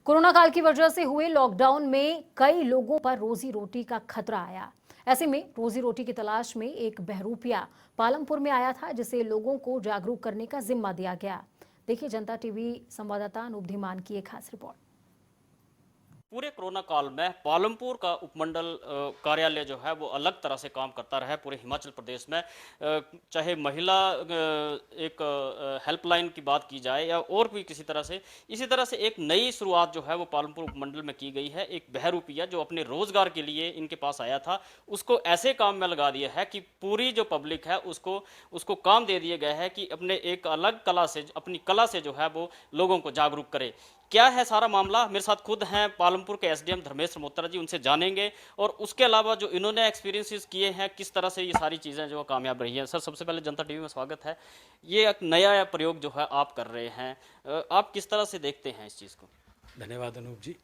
Corona काल की वजह से हुए लॉकडाउन में कई लोगों पर रोजी रोटी का खतरा आया। ऐसे में रोजी रोटी की तलाश में एक बहरूपिया पालमपुर में आया था, जिसे लोगों को जागरूक करने का जिम्मा दिया गया। देखिए जनता टीवी संवाददाता अनूप धीमान की एक खास रिपोर्ट। पूरे कोरोना काल में पालमपुर का उपमंडल कार्यालय जो है वो अलग तरह से काम करता रहा है पूरे हिमाचल प्रदेश में। चाहे महिला एक हेल्पलाइन की बात की जाए या और भी किसी तरह से, इसी तरह से एक नई शुरुआत जो है वो पालमपुर उपमंडल में की गई है। एक बहरूपिया जो अपने रोजगार के लिए इनके पास आया था, उसको ऐसे काम में लगा दिया है कि पूरी जो पब्लिक है उसको उसको काम दे दिया गया है कि अपने एक अलग कला से, अपनी कला से जो है वो लोगों को जागरूक करे। क्या है सारा मामला, मेरे साथ खुद हैं पालमपुर के एसडीएम धर्मेश मल्होत्रा जी, उनसे जानेंगे। और उसके अलावा जो इन्होंने एक्सपीरियंसेस किए हैं, किस तरह से ये सारी चीज़ें जो कामयाब रही हैं। सर, सबसे पहले जनता टीवी में स्वागत है। ये एक नया प्रयोग जो है आप कर रहे हैं, आप किस तरह से देखते हैं इस चीज़ को? धन्यवाद अनूप जी।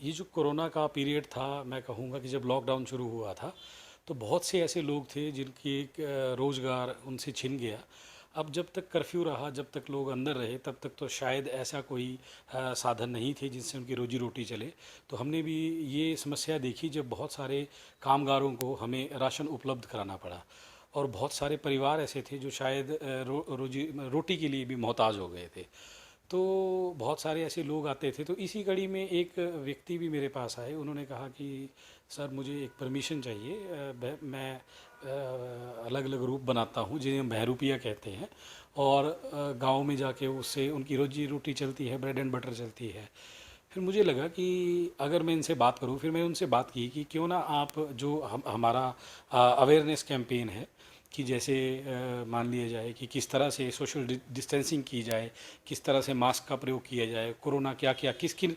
ये जो कोरोना का पीरियड था, मैं कहूँगा कि जब लॉकडाउन शुरू हुआ था तो बहुत से ऐसे लोग थे जिनकी एक रोज़गार उनसे छिन गया। अब जब तक कर्फ्यू रहा, जब तक लोग अंदर रहे, तब तक तो शायद ऐसा कोई साधन नहीं थे जिससे उनकी रोजी रोटी चले। तो हमने भी ये समस्या देखी जब बहुत सारे कामगारों को हमें राशन उपलब्ध कराना पड़ा और बहुत सारे परिवार ऐसे थे जो शायद रोटी के लिए भी मोहताज हो गए थे। तो बहुत सारे ऐसे लोग आते थे। तो इसी कड़ी में एक व्यक्ति भी मेरे पास आए, उन्होंने कहा कि सर मुझे एक परमिशन चाहिए, मैं अलग अलग रूप बनाता हूँ जिन्हें हम बहरूपिया कहते हैं, और गांव में जाके उससे उनकी रोजी रोटी चलती है, ब्रेड एंड बटर चलती है। फिर मुझे लगा कि अगर मैं इनसे बात करूं, फिर मैंने उनसे बात की कि क्यों ना आप जो हमारा अवेयरनेस कैंपेन है कि जैसे मान लिया जाए कि किस तरह से सोशल डिस्टेंसिंग की जाए, किस तरह से मास्क का प्रयोग किया जाए, कोरोना क्या क्या किस किन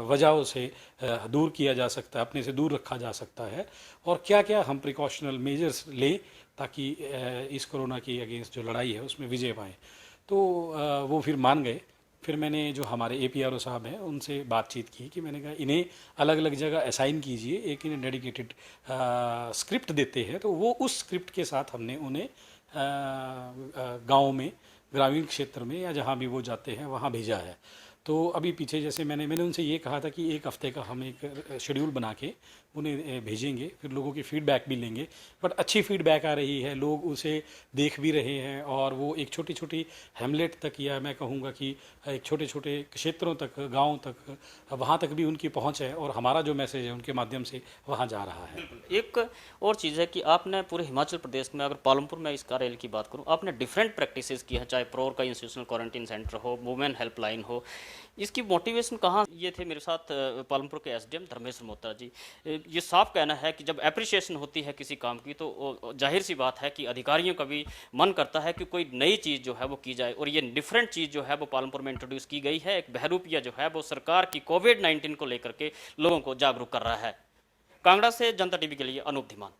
वजहों से दूर किया जा सकता है, अपने से दूर रखा जा सकता है, और क्या क्या हम प्रिकॉशनल मेजर्स लें ताकि इस कोरोना की अगेंस्ट जो लड़ाई है उसमें विजय पाएँ। तो वो फिर मान गए। फिर मैंने जो हमारे APRO साहब हैं उनसे बातचीत की कि मैंने कहा इन्हें अलग अलग जगह असाइन कीजिए, एक इन्हें डेडिकेटेड स्क्रिप्ट देते हैं, तो वो उस स्क्रिप्ट के साथ हमने उन्हें गांव में, ग्रामीण क्षेत्र में या जहां भी वो जाते हैं वहां भेजा है। तो अभी पीछे जैसे मैंने उनसे ये कहा था कि एक हफ्ते का हम एक शेड्यूल बना के उन्हें भेजेंगे, फिर लोगों की फ़ीडबैक भी लेंगे। बट अच्छी फ़ीडबैक आ रही है, लोग उसे देख भी रहे हैं, और वो एक छोटी छोटी हैमलेट तक, या मैं कहूँगा कि एक छोटे छोटे क्षेत्रों तक, गाँव तक, वहाँ तक भी उनकी पहुँच है, और हमारा जो मैसेज है उनके माध्यम से वहाँ जा रहा है। एक और चीज़ है कि आपने पूरे हिमाचल प्रदेश में, अगर पालमपुर में इस कार्यालय की बात करूं, आपने डिफरेंट प्रैक्टिसेस की हैं, चाहे प्रोर का इंस्टीट्यूशनल क्वारंटीन सेंटर हो, वुमेन हेल्पलाइन हो। इसकी मोटिवेशन कहाँ? ये थे मेरे साथ पालमपुर के एसडीएम धर्मेश मल्होत्रा जी। ये साफ कहना है कि जब एप्रिसिएशन होती है किसी काम की तो जाहिर सी बात है कि अधिकारियों का भी मन करता है कि कोई नई चीज़ जो है वो की जाए, और ये डिफरेंट चीज़ जो है वो पालमपुर में इंट्रोड्यूस की गई है। एक बहरूपिया जो है वो सरकार की कोविड-19 को लेकर के लोगों को जागरूक कर रहा है। कांगड़ा से जनता टीवी के लिए अनूप धीमान।